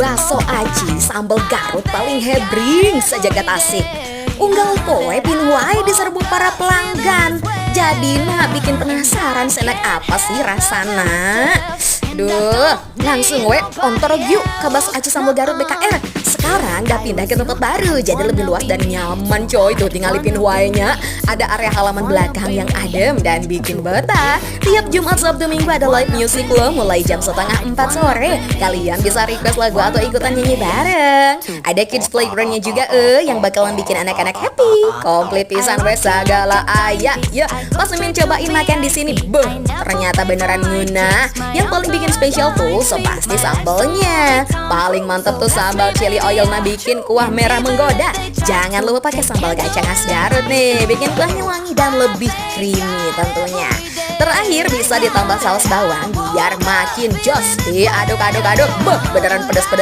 Bakso aci sambal Garut paling hebring sejagat asik. Unggal kowe pinuai diserbu para pelanggan. Jadi bikin penasaran selek apa sih rasana. Duh, langsung ontor yuk ke Bakso aci sambal Garut BKR. Sekarang udah pindah ke tempat baru, jadi lebih luas dan nyaman coy. Tuh tinggal ipin wainya. Ada area halaman belakang yang adem dan bikin betah. Tiap Jumat, Sabtu, Minggu ada live music loh, mulai jam 3:30 sore. Kalian bisa request lagu atau ikutan nyanyi bareng. Ada kids playgroundnya juga yang bakalan bikin anak-anak happy. Komplit pisan segala ayah. Ya, pas Mimin cobain makan di sini, ternyata beneran nguna. Yang paling bikin spesial tuh pasti sambalnya. Paling mantep tuh sambal chili oil bikin kuah merah menggoda. Jangan lupa pakai sambal kacang khas Garut nih, bikin kuahnya wangi dan lebih creamy tentunya. Terakhir bisa ditambah saus bawang biar makin jos. Aduk, beneran pedas-pedas